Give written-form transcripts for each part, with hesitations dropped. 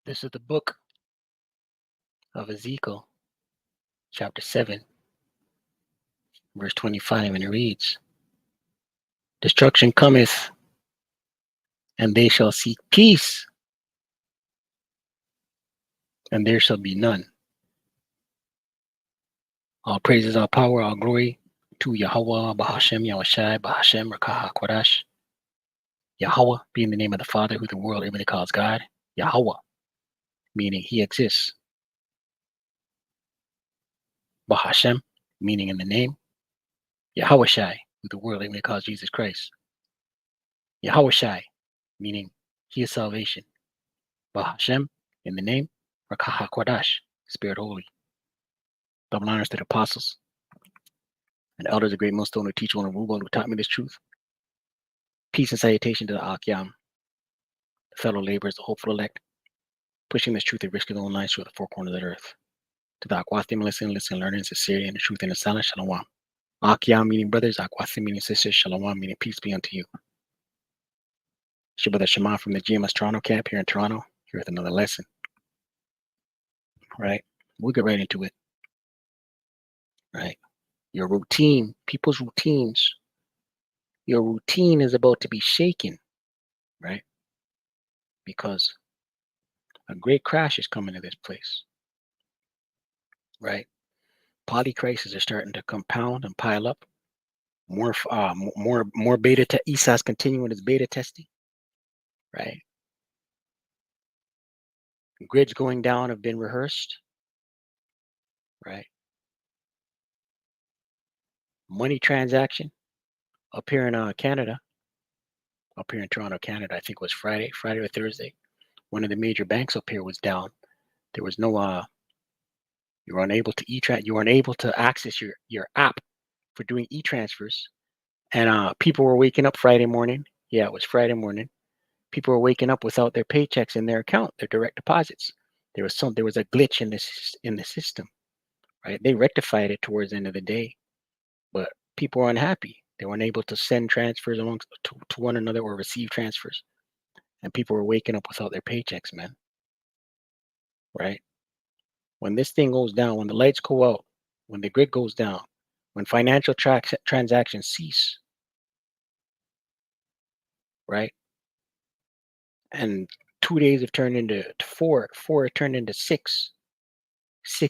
This is the book of Ezekiel, chapter 7, verse 25, and it reads, Destruction cometh, and they shall seek peace, and there shall be none. All praises, all power, all glory to Yahweh, Bahashem, Yahushai, Bahashem, Rakaha, Kodash. Yahweh being the name of the Father who the world everybody calls God. Yahweh, meaning he exists. Bahashem, meaning in the name. Yahushai, who the world everybody calls Jesus Christ. Yahushai, meaning he is salvation. Bahashem, in the name. Rakaha, Kodash, Spirit Holy. Double honors to the apostles and elders, a great millstone who teach one and rule who taught me this truth. Peace and salutation to the Akyam, the fellow laborers, the hopeful elect, pushing this truth and risking their own lives through the four corners of the earth. To the Akwathim, listen, learning in sincerity and the truth in the silence, shalom. Akyam meaning brothers, Akwathim meaning sisters, shalom meaning peace be unto you. Shabbat Shema from the GMS Toronto camp here in Toronto, here with another lesson. Right? We'll get right into it. Right? Your routine, people's routines, your routine is about to be shaken, right? Because a great crash is coming to this place, right? Polycrises are starting to compound and pile up. More beta ESA's continuing its beta testing, right? Grids going down have been rehearsed, right? Money transaction up here in Canada, up here in Toronto, Canada. I think it was Friday or Thursday. One of the major banks up here was down. There was no you were unable to access your app for doing e-transfers, and people were waking up Friday morning. Yeah, it was Friday morning. People were waking up without their paychecks in their account, their direct deposits. There was a glitch in the system, right? They rectified it towards the end of the day, but people were unhappy. They weren't able to send transfers to one another or receive transfers, and people were waking up without their paychecks, man. Right? When this thing goes down, when the lights go out, when the grid goes down, when financial transactions cease, right? And 2 days have turned into four have turned into six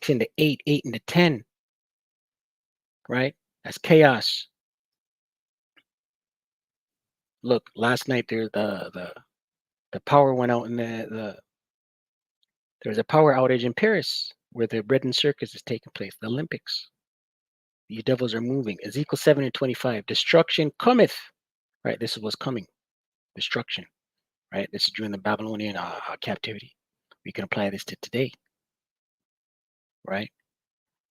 into eight into 10, right? That's chaos. Look, last night there the power went out, and there was a power outage in Paris where the bread and circus is taking place, the Olympics. These devils are moving. Ezekiel 7 and 25, destruction cometh. Right, this is what's coming. Destruction. Right, this is during the Babylonian captivity. We can apply this to today. Right,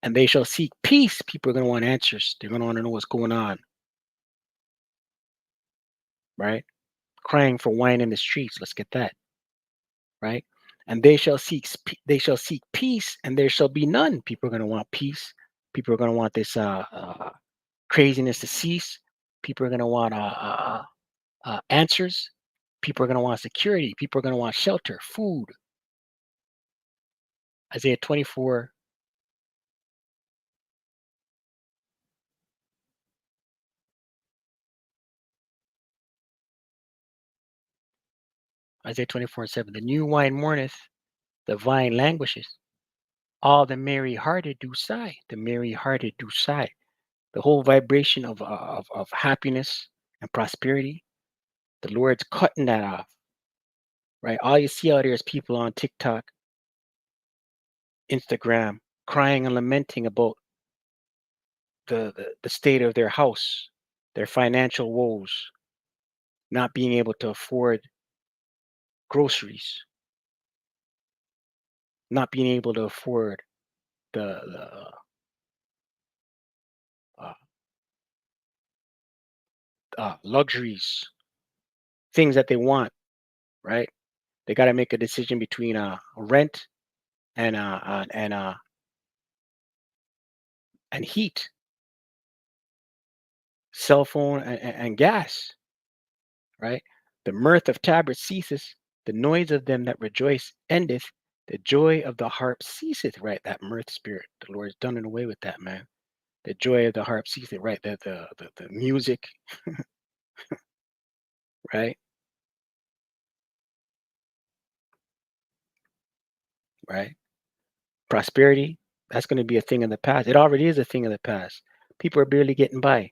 and they shall seek peace. People are going to want answers. They're going to want to know what's going on. Right, crying for wine in the streets. Let's get that. Right, and they shall seek peace, and there shall be none. People are going to want peace. People are going to want this craziness to cease. People are going to want answers. People are going to want security. People are going to want shelter, food. Isaiah 24. Isaiah 24:7. The new wine mourneth, the vine languishes. All the merry-hearted do sigh. The merry-hearted do sigh. The whole vibration of happiness and prosperity, the Lord's cutting that off. Right? All you see out here is people on TikTok, Instagram, crying and lamenting about the state of their house, their financial woes, not being able to afford groceries, not being able to afford the luxuries, things that they want, right? They got to make a decision between rent and and heat, cell phone and gas, right? The mirth of tabrets ceases. The noise of them that rejoice endeth. The joy of the harp ceaseth, right? That mirth spirit. The Lord's done it away with that, man. The joy of the harp ceaseth, right? The music, right? Right? Prosperity, that's going to be a thing of the past. It already is a thing of the past. People are barely getting by,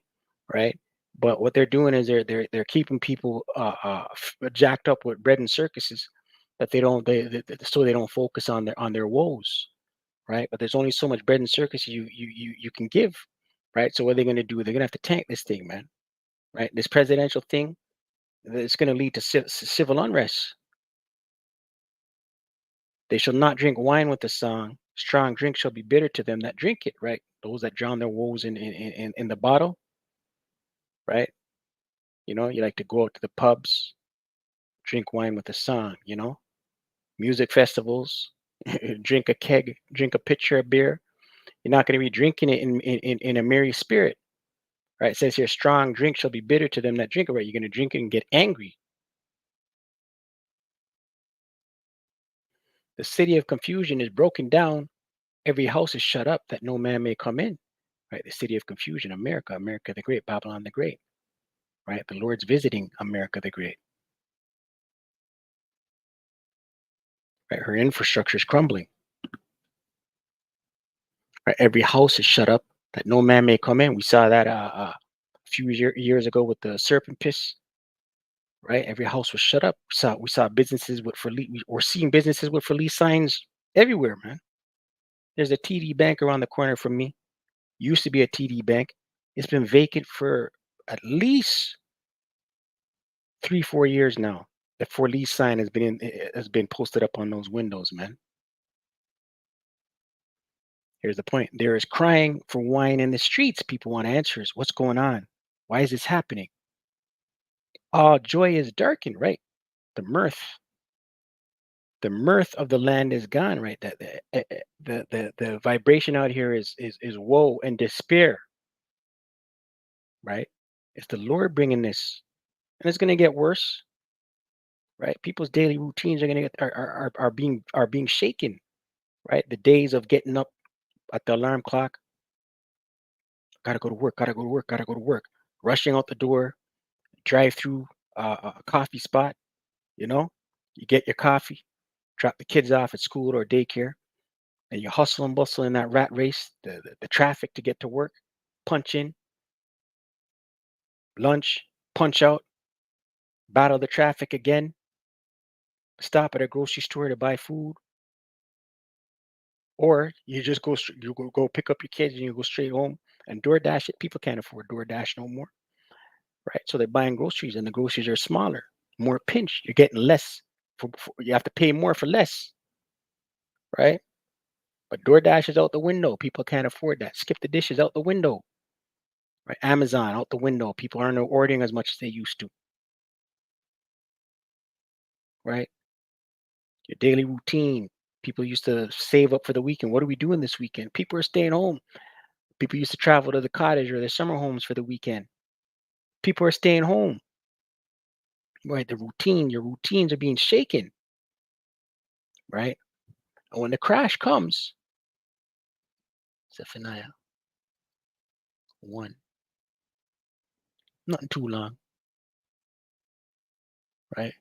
right? But what they're doing is they're keeping people jacked up with bread and circuses that so they don't focus on their woes, right? But there's only so much bread and circus you can give, right? So what are they going to do? They're going to have to tank this thing, man, right? This presidential thing, it's going to lead to civil unrest. They shall not drink wine with the song. Strong drink shall be bitter to them that drink it, right? Those that drown their woes in the bottle, right? You like to go out to the pubs, drink wine with the song, music festivals, drink a keg, drink a pitcher of beer. You're not going to be drinking it in a merry spirit, right? It says here, strong drink shall be bitter to them that drink it, right? You're going to drink it and get angry. The city of confusion is broken down. Every house is shut up that no man may come in, right? The city of confusion, America, America the Great, Babylon the Great, right? The Lord's visiting America the Great, right? Her infrastructure is crumbling, right? Every house is shut up that no man may come in. We saw that a few years ago with the serpent piss, right? Every house was shut up. We saw businesses with for lease. We're seeing businesses with for lease signs everywhere, man. There's a TD Bank around the corner from me. Used to be a TD Bank. It's been vacant for at least 3, 4 years now. The for lease sign has been posted up on those windows, man. Here's the point. There is crying for wine in the streets. People want answers. What's going on? Why is this happening? Joy is darkened, right? The mirth, the mirth of the land is gone, right? That the vibration out here is woe and despair, right? It's the Lord bringing this, and it's going to get worse, right? People's daily routines are going to get are being shaken, right? The days of getting up at the alarm clock, gotta go to work, gotta go to work, gotta go to work, rushing out the door, drive through a coffee spot, you know, you get your coffee, drop the kids off at school or daycare, and you hustle and bustle in that rat race, the traffic to get to work, punch in, lunch, punch out, battle the traffic again, stop at a grocery store to buy food, or you just go pick up your kids and you go straight home and DoorDash it. People can't afford DoorDash no more, right? So they're buying groceries, and the groceries are smaller, more pinch. You're getting less. You have to pay more for less, right? But DoorDash is out the window. People can't afford that. Skip the dishes out the window, right? Amazon out the window. People aren't ordering as much as they used to, right? Your daily routine. People used to save up for the weekend. What are we doing this weekend? People are staying home. People used to travel to the cottage or their summer homes for the weekend. People are staying home, right? Your routines are being shaken, right? And when the crash comes, Zephaniah 1, not too long, right?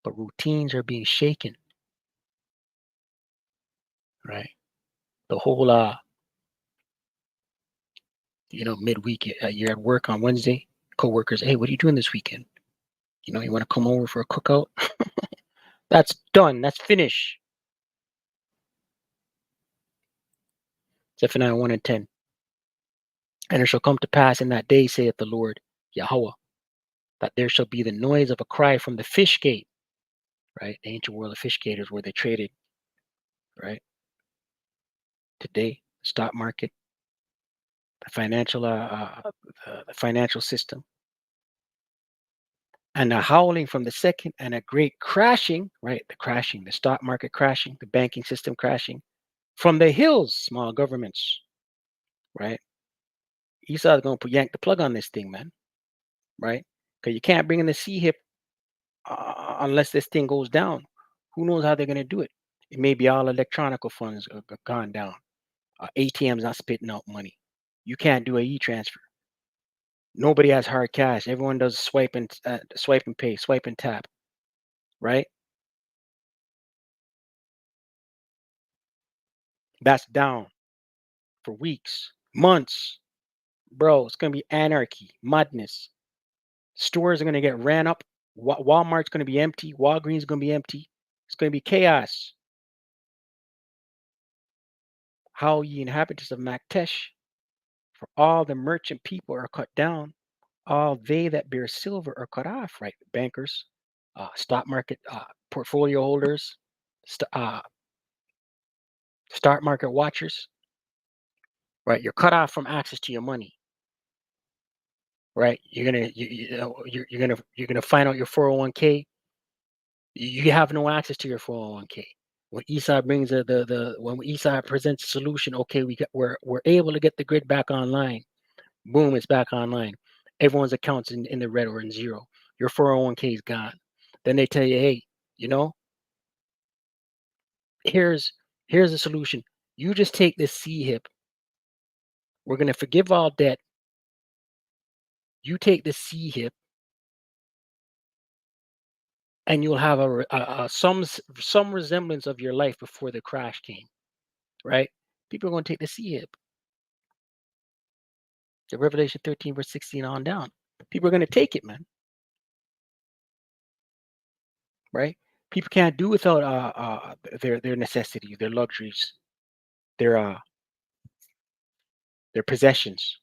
But routines are being shaken, right? The whole midweek, you're at work on Wednesday, coworkers, hey, what are you doing this weekend? You want to come over for a cookout? That's done. That's finished. Zephaniah 1 and 10. And it shall come to pass in that day, saith the Lord Yahweh, that there shall be the noise of a cry from the fish gate, right? The ancient world of fish gate is where they traded, right? Today, stock market, the the financial system, and a howling from the second, and a great crashing, right? The crashing, the stock market crashing, the banking system crashing from the hills, small governments, right? Esau's going to yank the plug on this thing, man, right? Because you can't bring in the sea hip unless this thing goes down. Who knows how they're going to do it? It may be all electronic funds gone down. ATM's not spitting out money. You can't do a e-transfer. Nobody has hard cash. Everyone does swipe and pay, swipe and tap, right? That's down for weeks, months. Bro, it's going to be anarchy, madness. Stores are going to get ran up. Walmart's going to be empty. Walgreens is going to be empty. It's going to be chaos. How ye inhabitants of Maktesh, for all the merchant people are cut down, all they that bear silver are cut off, right? Bankers, stock market portfolio holders, stock market watchers, right? You're cut off from access to your money, right? You're gonna find out your 401k. You have no access to your 401k. When Esau brings when Esau presents a solution, okay, we're able to get the grid back online. Boom, it's back online. Everyone's accounts in the red or in zero. Your 401k is gone. Then they tell you, hey, you know, here's a solution. You just take this CHIP. We're gonna forgive all debt. You take the CHIP, and you'll have some resemblance of your life before the crash came, right? People are going to take the CHIP. The Revelation 13 verse 16 on down. People are going to take it, man. Right? People can't do without their necessities, their luxuries, their possessions,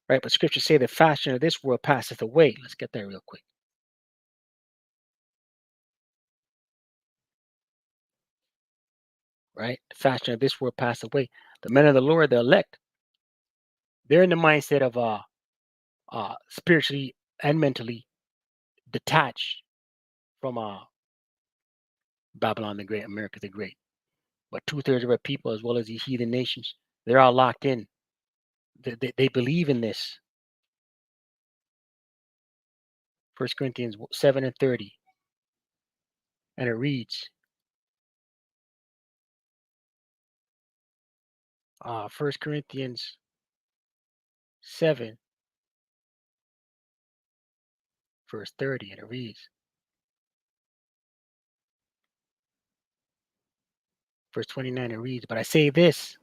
right? But scriptures say the fashion of this world passeth away. Let's get there real quick. Right? The fashion of this world passeth away. The men of the Lord, the elect, they're in the mindset of spiritually and mentally detached from Babylon the Great, America the Great. But 2/3 of our people, as well as these heathen nations, they're all locked in. They believe in this. 1 Corinthians 7:30. And it reads, 1 Corinthians 7, verse 30, and it reads, verse 29, it reads, but I say this,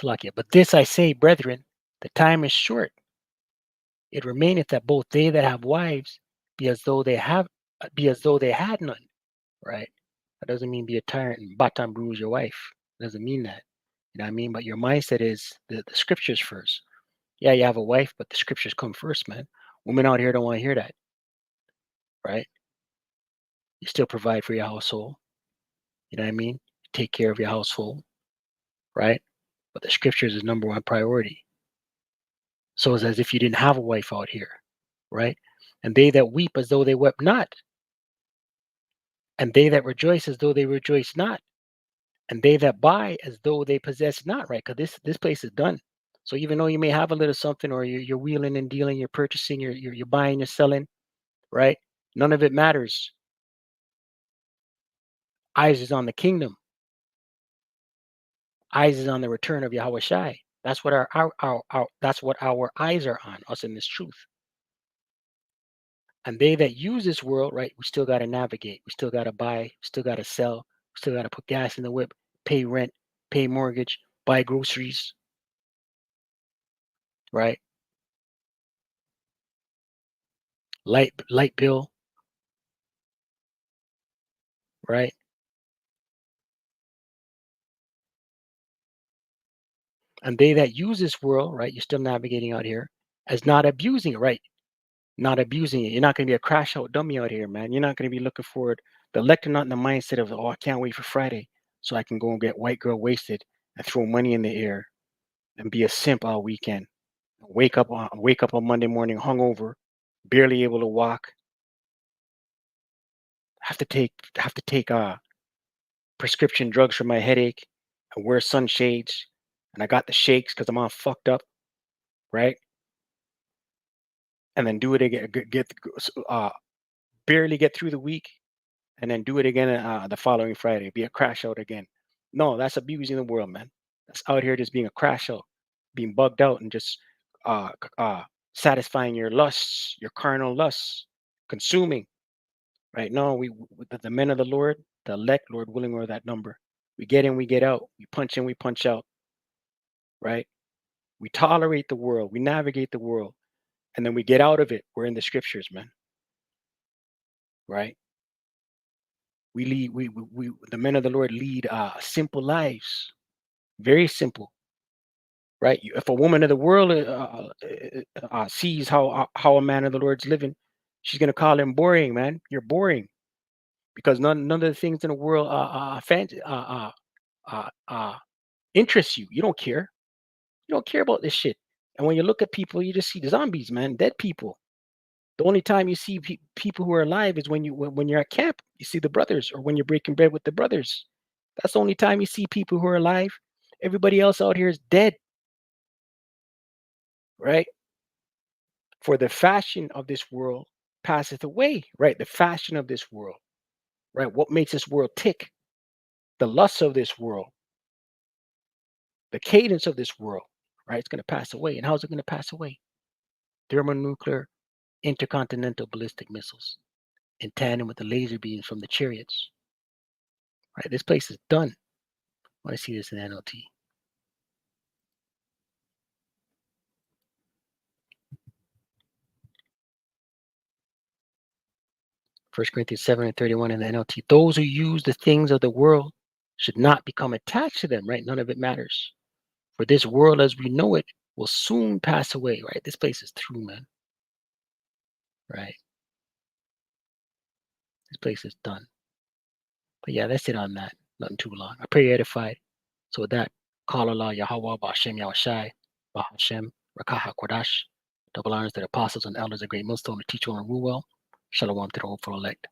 Salakia, but this I say, brethren, the time is short. It remaineth that both they that have wives be as though they had none. Right? That doesn't mean be a tyrant and baton bruise your wife. It doesn't mean that. You know what I mean? But your mindset is the scriptures first. Yeah, you have a wife, but the scriptures come first, man. Women out here don't want to hear that, right? You still provide for your household. You know what I mean? Take care of your household, right? But the scriptures is number one priority. So it's as if you didn't have a wife out here, right? And they that weep as though they wept not, and they that rejoice as though they rejoice not, and they that buy as though they possess not, right? Because this place is done. So even though you may have a little something, or you're wheeling and dealing, you're purchasing, you're buying, you're selling, right? None of it matters. Eyes is on the kingdom. Eyes is on the return of Yahweh Shai. That's what that's what our eyes are on, us in this truth. And they that use this world, right, we still got to navigate. We still got to buy, we still got to sell, we still got to put gas in the whip, pay rent, pay mortgage, buy groceries, right? Light bill, right? And they that use this world, right, you're still navigating out here, as not abusing it, right? Not abusing it. You're not going to be a crash out dummy out here, man. You're not going to be looking forward. The elect are not in the mindset of, oh, I can't wait for Friday so I can go and get white girl wasted and throw money in the air and be a simp all weekend. Wake up on Monday morning hungover, barely able to walk. Have to take prescription drugs for my headache. I wear sunshades, and I got the shakes because I'm all fucked up, right? And then do it again. barely get through the week, and then do it again the following Friday, be a crash out again. No, that's abusing the world, man. That's out here just being a crash out, being bugged out, and just satisfying your lusts, your carnal lusts, consuming. Right? No, the men of the Lord, the elect, Lord willing, we're that number. We get in, we get out. We punch in, we punch out. Right? We tolerate the world, we navigate the world, and then we get out of it. We're in the scriptures, man. Right? We lead. The men of the Lord lead simple lives, very simple. Right? If a woman of the world sees how a man of the Lord's living, she's gonna call him boring, man. You're boring because none of the things in the world interest you. You don't care. You don't care about this shit. And when you look at people, you just see the zombies, man, dead people. The only time you see people who are alive is when you're at camp. You see the brothers, or when you're breaking bread with the brothers. That's the only time you see people who are alive. Everybody else out here is dead, right? For the fashion of this world passeth away, right? The fashion of this world, right? What makes this world tick? The lusts of this world, the cadence of this world, right? It's going to pass away. And how's it going to pass away? Thermonuclear intercontinental ballistic missiles in tandem with the laser beams from the chariots, right? This place is done. I want to see this in NLT. First Corinthians 7:31 in the NLT. Those who use the things of the world should not become attached to them, right? None of it matters. For this world as we know it will soon pass away, right? This place is through, man. Right? This place is done. But yeah, that's it on that. Nothing too long. I pray you're edified. So with that, call Allah Yahweh Ba'Shem Yahushai, Ba'Hashem, Rakaha Kodash, double honors to the apostles and elders, a great millstone to teach you and rule well. Shalom to the hopeful elect.